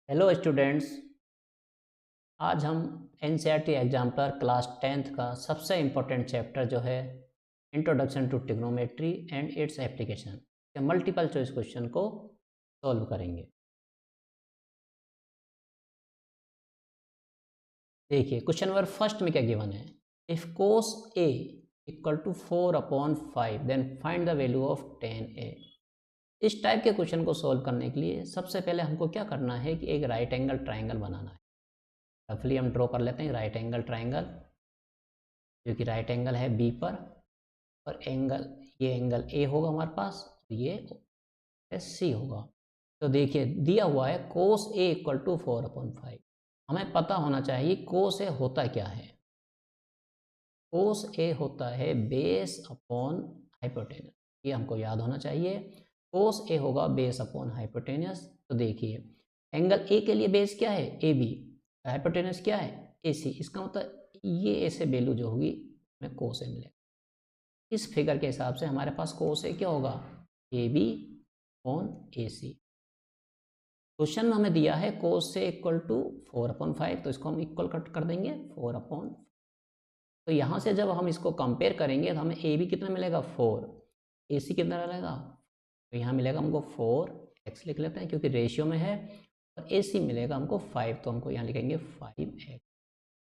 Hello students. आज हम NCERT exemplar class 10th का सबसे इम्पोर्टेंट चैप्टर जो है introduction to trigonometry and its application के मल्टीपल चॉइस क्वेश्चन को सॉल्व करेंगे। देखिए क्वेश्चन नंबर फर्स्ट में क्या गिवन है। If cos A equal to 4/5 then find the value of tan a। इस टाइप के क्वेश्चन को सॉल्व करने के लिए सबसे पहले हमको क्या करना है कि एक राइट एंगल ट्राइंगल बनाना है। रफली हम ड्रॉ कर लेते हैं राइट एंगल ट्राइंगल, जो कि राइट एंगल है बी पर, और ये एंगल ए होगा हमारे पास, और ये सी होगा। तो देखिए दिया हुआ है कोस ए इक्वल टू 4/5। हमें पता होना चाहिए कोस ए होता क्या है। कोस ए होता है बेस अपॉन हाइपोटेनस, ये हमको याद होना चाहिए। कोस ए होगा बेस अपॉन हाइपोटेनस। तो देखिए एंगल ए के लिए बेस क्या है, ए बी, हाइपोटेनस क्या है, ए सी। इसका मतलब ये ऐसे वैल्यू जो होगी हमें कोस ए मिलेगा। इस फिगर के हिसाब से हमारे पास कोस ए क्या होगा, A B upon A C. Question में हमें दिया है कोस से इक्वल टू 4/5, तो इसको हम इक्वल कट कर देंगे 4/। तो यहाँ से जब हम इसको कंपेयर करेंगे तो हमें ए बी कितना मिलेगा 4, ए सी कितना मिलेगा, तो यहाँ मिलेगा हमको 4x लिख लेते हैं क्योंकि रेशियो में है, और ए सी मिलेगा हमको 5, तो हमको यहाँ लिखेंगे 5x।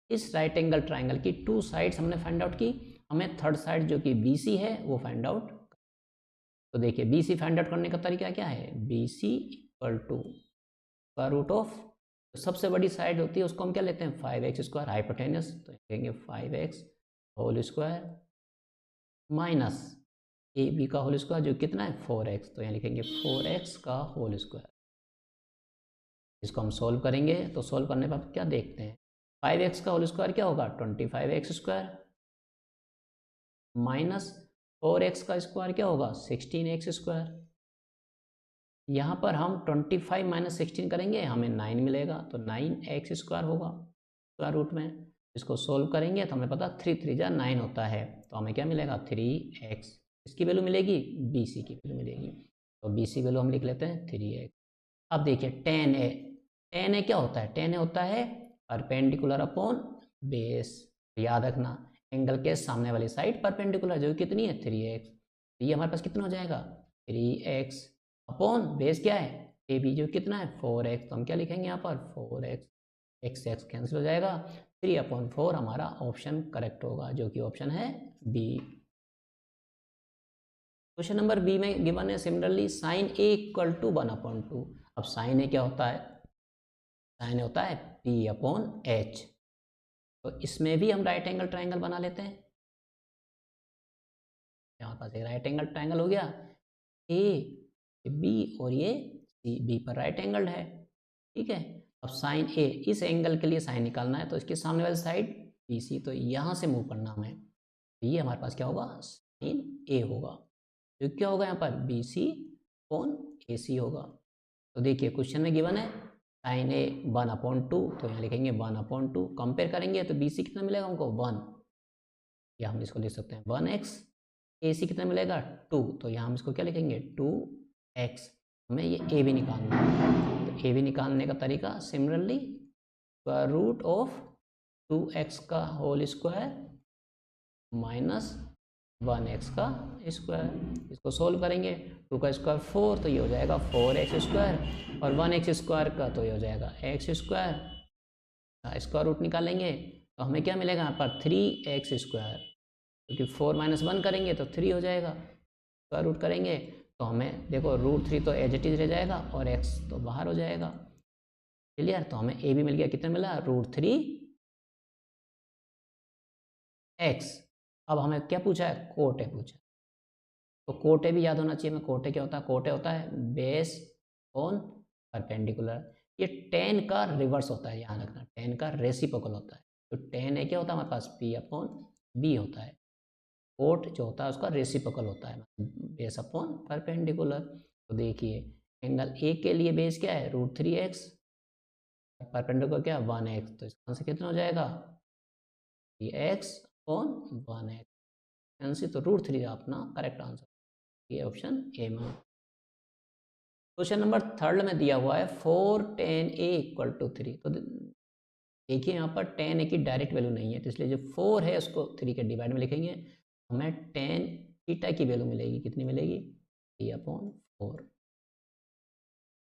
इस राइट एंगल ट्राइंगल की टू साइड्स हमने फाइंड आउट की, हमें थर्ड साइड जो कि बी सी है वो फाइंड आउट। तो देखिए बी सी फाइंड आउट करने का तरीका क्या है, B C equal to square root of, तो सबसे बड़ी साइड होती है उसको हम क्या लेते हैं 5x² हाइपोटेनस, तो लिखेंगे 5x whole square minus A B का होल स्क्वायर जो कितना है 4x, तो यहाँ लिखेंगे 4x का होल स्क्वायर। इसको हम सोल्व करेंगे, तो सोल्व करने पर क्या देखते हैं 5x का होल स्क्वायर क्या होगा 25x² माइनस 4x का स्क्वायर क्या होगा 16x²। यहाँ पर हम 25 माइनस 16 करेंगे हमें 9 मिलेगा, तो 9x² होगा स्क्वायर रूट में। इसको सोल्व करेंगे तो हमें पता 3 3 जा 9 होता है, तो हमें क्या मिलेगा 3x। इसकी वैल्यू मिलेगी बी सी की वैल्यू मिलेगी, तो बी सी वैल्यू हम लिख लेते हैं 3x। अब देखिए tan a क्या होता है, tan a होता है परपेंडिकुलर अपॉन बेस। याद रखना एंगल के सामने वाली साइड परपेंडिकुलर जो कितनी है 3x, तो ये हमारे पास कितना हो जाएगा 3x अपॉन बेस क्या है ए बी जो कितना है 4x, तो हम क्या लिखेंगे यहाँ पर 4x, x कैंसिल हो जाएगा, 3/4 हमारा ऑप्शन करेक्ट होगा जो कि ऑप्शन है बी। क्वेश्चन नंबर बी में गिवन है similarly sine A equal to 1/2। अब साइन ए क्या होता है, साइन ए होता है p/h। तो इसमें भी हम राइट एंगल ट्राइंगल बना लेते हैं। हमारे पास एक राइट एंगल ट्राइंगल हो गया, ए बी और ये सी, बी पर राइट एंगल है, ठीक है। अब साइन ए, इस एंगल के लिए साइन निकालना है तो इसके सामने वाली साइड बी सी, तो यहाँ से मूव करना हमें, तो ये हमारे पास क्या होगा साइन ए होगा, जो क्या होगा यहाँ पर बी सी अपॉन ए सी होगा। तो देखिए क्वेश्चन में गिवन है साइन ए 1/2, तो यहाँ लिखेंगे 1/2, कंपेयर करेंगे तो बी सी कितना मिलेगा हमको 1, या हम इसको लिख सकते हैं 1x। ए सी कितना मिलेगा 2, तो यहाँ हम इसको क्या लिखेंगे 2x। हमें ये ए भी निकालना है, तो ए भी निकालने का तरीका similarly square root of 2x का होल स्क्वायर माइनस 1x का स्क्वायर। इसको सोल्व करेंगे, 2 का स्क्वायर 4, तो ये हो जाएगा 4x², और 1x² का तो ये हो जाएगा x²। स्क्वायर रूट निकालेंगे तो हमें क्या मिलेगा यहाँ पर 3x², क्योंकि 4 माइनस 1 करेंगे तो 3 हो जाएगा, स्क्वायर रूट करेंगे तो हमें देखो √3 तो एज इट इज रह जाएगा और x तो बाहर हो जाएगा। क्लियर, तो हमें ए भी मिल गया, कितना मिला √3x। अब हमें क्या पूछा है कोट ए पूछा, तो कोट ए भी याद होना चाहिए हमें। कोट ए क्या होता है, कोट ए होता है बेस ऑन परपेंडिकुलर। ये tan का रिवर्स होता है, यहाँ रखना tan का रेसिप्रोकल होता है। तो tan ए क्या होता है हमारे पास p/b होता है, कोट जो होता है उसका रेसिप्रोकल होता है बेस अपॉन परपेंडिकुलर। तो देखिए एंगल ए के लिए बेस क्या है √3x, परपेंडिकुलर क्या है 1x, तो इसका आंसर कितना हो जाएगा 3x/1x। आंसर तो √3 अपना करेक्ट आंसर, ये ऑप्शन ए में। क्वेश्चन नंबर 3 में दिया हुआ है 4 tan a इक्वल टू 3। तो देखिए यहाँ पर tan a की डायरेक्ट वैल्यू नहीं है, तो इसलिए जो 4 है उसको 3 के डिवाइड में लिखेंगे, हमें tan थीटा की वैल्यू मिलेगी, कितनी मिलेगी 3/4।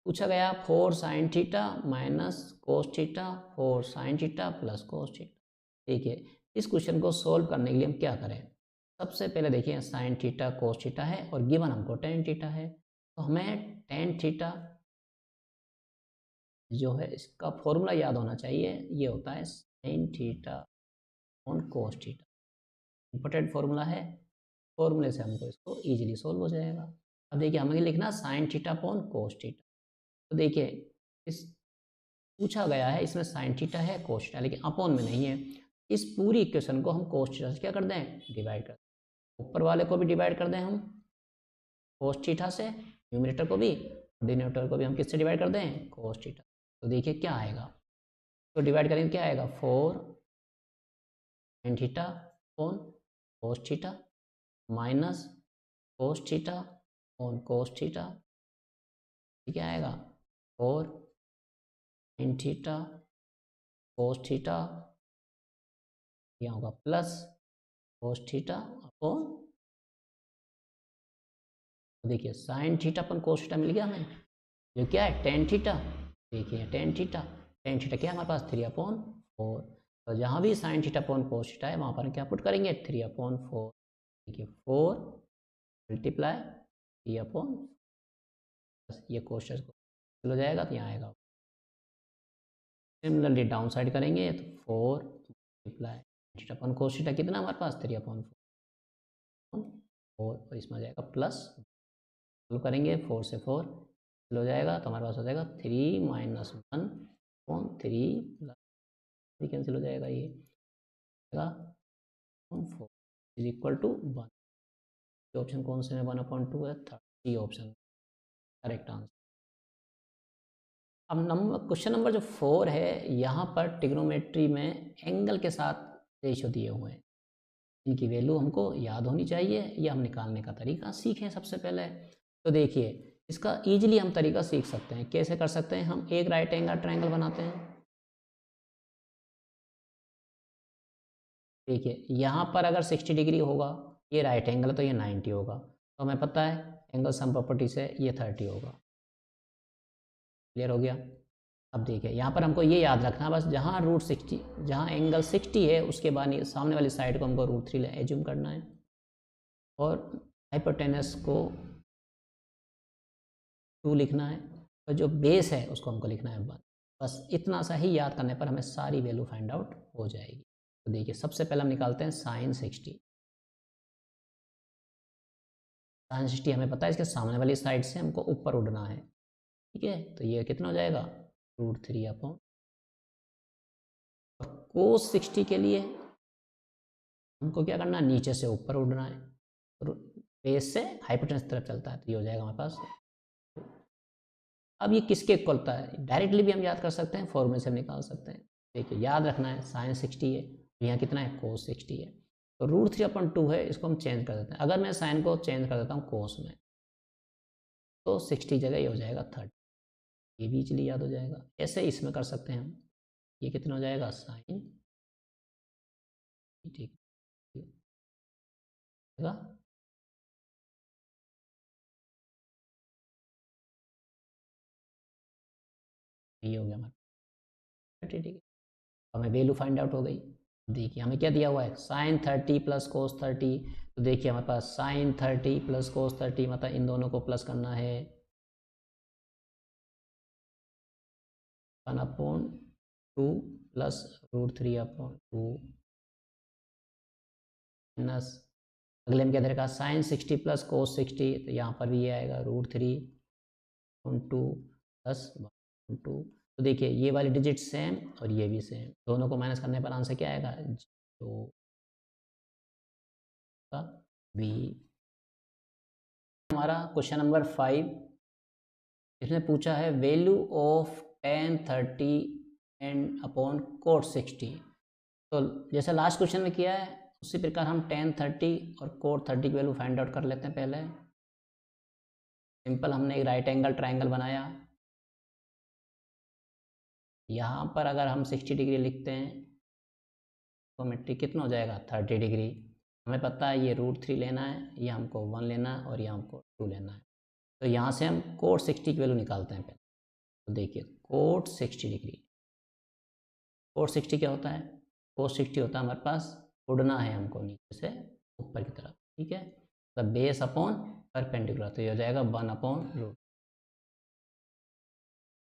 पूछा गया 4 sin theta minus cos theta, 4 sin theta plus cos theta. देखिए इस क्वेश्चन को सॉल्व करने के लिए हम क्या करें, सबसे पहले देखिए sin थीटा कोस थीटा है और गिवन हमको tan थीटा है, तो हमें tan थीटा जो है इसका फॉर्मूला याद होना चाहिए, ये होता है sin theta on cos theta. Important formula है, फॉर्मूले से हमको इसको इजीली सॉल्व हो जाएगा। अब देखिए हमें लिखना sin theta upon cos theta. तो देखिए इस पूछा गया है इसमें sin थीटा है कोस थीटा, लेकिन अपॉन में नहीं है। इस पूरी इक्वेशन को हम कोस थीटा से क्या कर दें, डिवाइड कर दें। ऊपर वाले को भी डिवाइड कर दें हम कोस थीटा से, न्यूमरेटर को भी, डिनोमिनेटर को भी हम किससे डिवाइड कर दें, कोस थीटा। तो देखिए क्या आएगा, तो डिवाइड करेंगे क्या आएगा 4 sin theta on cos theta minus cos theta on cos theta, क्या आएगा 4 sin थीटा कोस थीटा, यहाँ होगा प्लस कोस थीटा अपॉन, देखिए साइन थीटा अपन कोस थीटा मिल गया हमें, जो क्या है टेन थीटा। देखिए टेन थीटा क्या है हमारे पास 3/4। तो जहाँ भी sine theta upon cos theta है वहाँ पर क्या पुट करेंगे 3/4। देखिए 4 मल्टीप्लाई 3/, ये कोस थीटा हो जाएगा तो यहाँ आएगा। सिमिलरली डाउन साइड करेंगे तो 4 multiply theta upon cos theta कितना हमारे पास 3/4, और इसमें आ जाएगा प्लस, करेंगे 4 से 4 हो जाएगा तो हमारे पास हो जाएगा 3 - 1/3 प्लस कैंसिल हो जाएगा, ये 4 इज इक्वल टू 1। ऑप्शन कौन से में 1/2 है, 30 ऑप्शन करेक्ट आंसर। अब नंबर क्वेश्चन नंबर जो 4 है, यहाँ पर ट्रिग्नोमेट्री में एंगल के साथ रेशो दिए हुए हैं, इनकी वैल्यू हमको याद होनी चाहिए, ये हम निकालने का तरीका सीखें सबसे पहले। तो देखिए इसका ईजिली हम तरीका सीख सकते हैं, कैसे कर सकते हैं, हम एक राइट एंगल ट्रायंगल बनाते हैं। देखिए यहाँ पर अगर 60 डिग्री होगा, ये राइट एंगल तो ये 90 होगा, तो हमें पता है एंगल सम प्रॉपर्टी से ये 30 होगा। क्लियर हो गया। अब देखिए यहाँ पर हमको ये याद रखना बस, जहाँ √60, जहाँ एंगल 60 है उसके बाद सामने वाली साइड को हमको √3 एज्यूम करना है, और हाइपोटेनस को 2 लिखना है, और जो बेस है उसको हमको लिखना है 1। बस इतना सा ही याद करने पर हमें सारी वैल्यू फाइंड आउट हो जाएगी। तो देखिए सबसे पहले हम निकालते हैं साइन 60। साइन 60 हमें पता है इसके सामने वाली साइड से हमको ऊपर उड़ना है, ठीक है, तो ये कितना हो जाएगा √3/। और कोस 60 के लिए हमको क्या करना है, नीचे से ऊपर उड़ना है, तो बेस से हाइपोटेनस तरफ चलता है, तो ये हो जाएगा हमारे पास। अब ये किसके इक्वल होता है, डायरेक्टली भी हम याद कर सकते हैं, फॉर्मूले से हम निकाल सकते हैं। देखिए याद रखना है साइन 60 है, यहाँ कितना है कोस 60 है, तो √3/2 है, इसको हम चेंज कर देते हैं। अगर मैं साइन को चेंज कर देता हूँ कोस में, तो 60 जगह ये हो जाएगा 30, ये भी इजीली याद हो जाएगा। ऐसे इसमें कर सकते हैं हम, ये कितना हो जाएगा साइन, ठीक है, ये हो गया हमारा, ठीक है। हमें वैल्यू फाइंड आउट हो गई। देखिए हमें क्या दिया हुआ है साइन 30 प्लस कोस 30, तो देखिए हमारे पास साइन 30 प्लस कोस 30 मतलब इन दोनों को प्लस करना है, 1/2 प्लस √3/2 माइनस, अगले में क्या देखा साइन 60 प्लस कोस 60, तो यहाँ पर भी ये आएगा √3/2 प्लस 1/2। तो देखिए ये वाली डिजिट सेम और ये भी सेम, दोनों को माइनस करने पर आंसर क्या आएगा, तो बी। हमारा क्वेश्चन नंबर 5, इसमें पूछा है value of tan 30 and upon cot 60। तो जैसे लास्ट क्वेश्चन में किया है उसी प्रकार हम tan 30 और cot 30 की वैल्यू फाइंड आउट कर लेते हैं पहले। सिंपल हमने एक राइट एंगल ट्रायंगल बनाया। यहाँ पर अगर हम 60 डिग्री लिखते हैं तो मेट्रिक कितना हो जाएगा 30 डिग्री। हमें पता है ये √3 लेना है, ये हमको 1 लेना है और ये हमको 2 लेना है। तो यहाँ से हम कोट 60 की वैल्यू निकालते हैं पहले। तो देखिए कोट 60 डिग्री, कोट 60 क्या होता है, कोट 60 होता है हमारे पास उड़ना है हमको नीचे से ऊपर की तरफ, ठीक है, तो बेस अपॉन परपेंडिकुलर, तो ये हो जाएगा 1/√।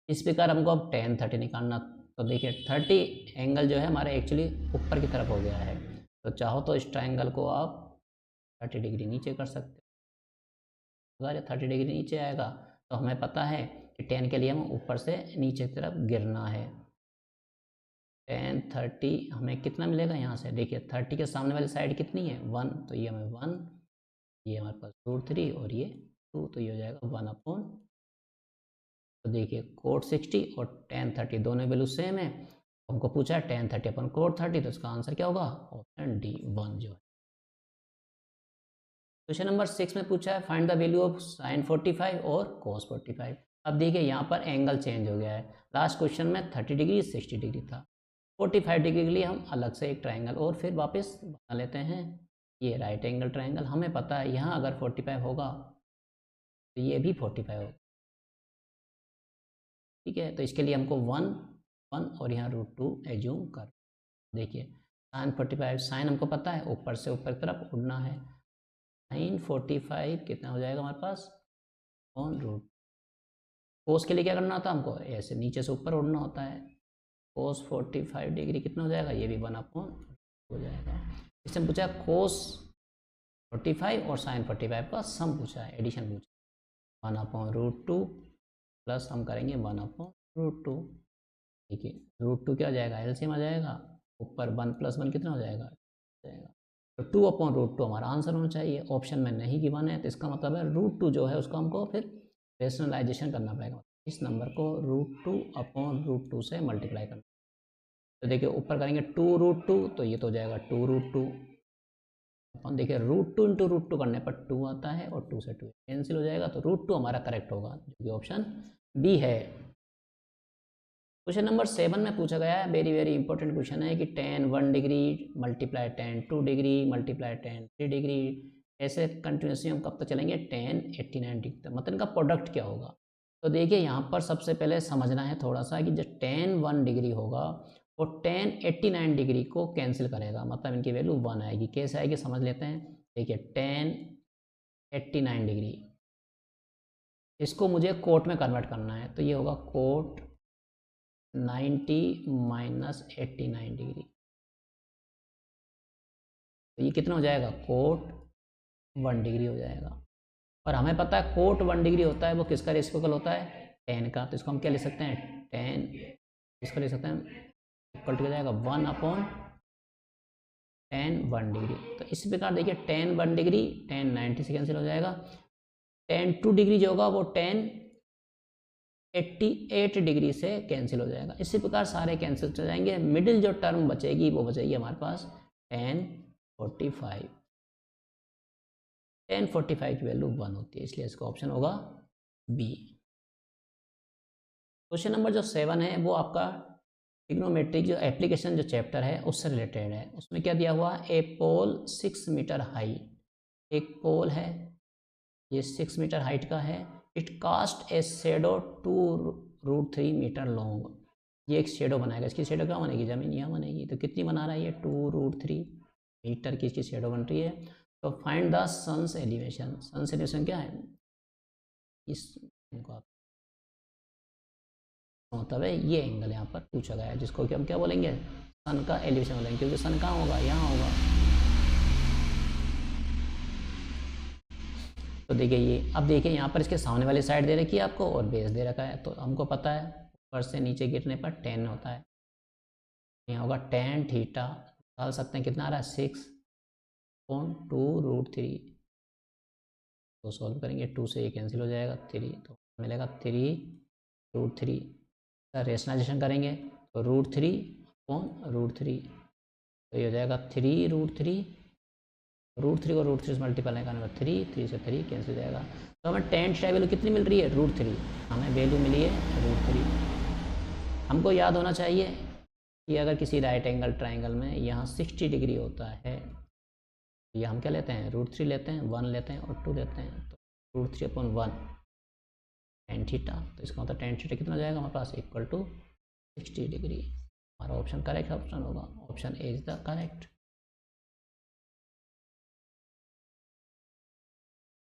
इस प्रकार हमको अब tan 30 निकालना। तो देखिए 30 एंगल जो है हमारे एक्चुअली ऊपर की तरफ हो गया है, तो चाहो तो इस ट्रायंगल को आप 30 डिग्री नीचे कर सकते हो। अगर 30 डिग्री नीचे आएगा तो हमें पता है कि tan के लिए हम ऊपर से नीचे की तरफ गिरना है। tan 30 हमें कितना मिलेगा यहाँ से, देखिए 30 के सामने वाली साइड कितनी है 1, तो ये हमें 1, ये हमारे पास √3 और ये 2, तो ये हो जाएगा 1/। तो देखिए कोट 60 और tan 30 दोनों वैल्यू सेम है। हमको पूछा है tan 30 अपन कोट 30, तो इसका आंसर क्या होगा, ऑप्शन डी 1 जो है। क्वेश्चन नंबर 6 में पूछा है find the value of sin 45 और cos 45। अब देखिए यहाँ पर एंगल चेंज हो गया है, लास्ट क्वेश्चन में 30 डिग्री 60 डिग्री था, 45 डिग्री के लिए हम अलग से एक ट्राइंगल और फिर वापस बना लेते हैं। ये राइट एंगल ट्राइंगल, हमें पता है यहाँ अगर 45 होगा तो ये भी 45 होगा, ठीक है। तो इसके लिए हमको 1 1 और यहाँ √2 एज्यूम कर। देखिए sin 45, साइन हमको पता है ऊपर से ऊपर की तरफ उड़ना है, sin 45 कितना हो जाएगा हमारे पास √। कोस के लिए क्या करना होता है हमको, ऐसे नीचे से ऊपर उड़ना होता है, कोस 45 डिग्री कितना हो जाएगा, ये भी 1/, हो जाएगा। इससे पूछा कोस 45 और sin 45 का सम पूछा है, एडिशन पूछा, 1/√2 प्लस हम करेंगे 1/√2। देखिए √2 क्या हो जाएगा, एलसीएम आ जाएगा, ऊपर 1 + 1 कितना हो जाएगा, तो 2/√2 हमारा आंसर होना चाहिए। ऑप्शन में नहीं गिवन है, तो इसका मतलब है √2 जो है उसका हमको फिर रेशनलाइजेशन करना पड़ेगा, इस नंबर को √2/√2 से मल्टीप्लाई करना। तो देखिए ऊपर करेंगे 2√2, तो ये तो हो जाएगा 2√2 अपन, देखिए √2 × √2 करने पर 2 आता है और 2 से 2 कैंसिल हो जाएगा, तो √2 हमारा करेक्ट होगा, जो कि ऑप्शन बी है। क्वेश्चन नंबर 7 में पूछा गया है, वेरी वेरी इंपॉर्टेंट क्वेश्चन है कि tan 1 degree multiply tan 2 degree multiply tan 3 degree, ऐसे कंटिन्यूसली हम कब तक चलेंगे tan 89 डिग्री तक, मतलब इनका प्रोडक्ट क्या होगा। तो देखिए यहाँ पर सबसे पहले समझना है थोड़ा सा कि जब tan 1 डिग्री होगा वो tan 89 डिग्री को कैंसिल करेगा, मतलब इनकी वैल्यू 1 आएगी। कैसे आएगी समझ लेते हैं। देखिए tan 89 डिग्री, इसको मुझे कोट में कन्वर्ट करना है, तो ये होगा कोट 90 - 89 डिग्री, तो ये कितना हो जाएगा कोट 1 डिग्री हो जाएगा। और हमें पता है कोट 1 डिग्री होता है वो किसका रेसिप्रोकल होता है, tan का, तो इसको हम क्या ले सकते हैं tan, इसको ले सकते हैं इक्वल टू हो जाएगा 1/tan 1 डिग्री। तो इस प्रकार देखिए tan 1 डिग्री tan 90 से कैंसिल हो जाएगा, tan 2 डिग्री जो होगा वो tan 88 डिग्री से कैंसिल हो जाएगा। इसी प्रकार सारे कैंसिल हो जाएंगे, मिडिल जो टर्म बचेगी वो बचेगी हमारे पास tan 45। tan 45 की वैल्यू 1 होती है, इसलिए इसका ऑप्शन होगा बी। क्वेश्चन नंबर जो 7 है वो आपका ट्रिग्नोमेट्रिक जो एप्लीकेशन जो चैप्टर है उससे रिलेटेड है। उसमें क्या दिया हुआ, ए पोल 6 मीटर हाई, एक पोल है ये 6 मीटर हाइट का है, it cast a shadow 2√3 metre long, ये एक शेडो बनाएगा, इसकी शेडो क्या बनेगी, जमीन यहाँ बनेगी, तो कितनी बना रहा है ये 2√3 मीटर की इसकी शेडो बन रही है। तो find the sun's elevation, sun's elevation क्या है, इस मतलब है ये एंगल यहाँ पर पूछा गया है, जिसको कि हम क्या बोलेंगे सन का एलिवेशन बोलेंगे, क्योंकि सन कहाँ होगा, यहाँ होगा। तो देखिए ये, अब देखिए यहाँ पर इसके सामने वाली साइड दे रखी है आपको और बेस दे रखा है, तो हमको पता है ऊपर से नीचे गिरने पर tan होता है, यहाँ होगा tan थीटा, डाल सकते हैं कितना आ रहा है 6/2√3, तो सॉल्व करेंगे 2 से ये कैंसिल हो जाएगा 3, तो मिलेगा 3√3 का रेशनलाइजेशन करेंगे तो √3/√3, तो ये हो जाएगा 3√3 √3 को √3 से मल्टीप्लाई करने पर 3 से 3 कैंसिल हो जाएगा। तो हमें tan थीटा वैल्यू कितनी मिल रही है? √3। हमें वैल्यू मिली है √3। हमको याद होना चाहिए कि अगर किसी राइट एंगल ट्राइंगल में यहाँ 60 डिग्री होता है, ये हम क्या लेते हैं? √3 लेते हैं, 1 लेते हैं और 2 लेते हैं। तो √3/1 tan थीटा, तो इसका मतलब tan थीटा कितना जाएगा हमारे पास? Equal to 60 degree. हमारा ऑप्शन करेक्ट ऑप्शन होगा, option A is the correct.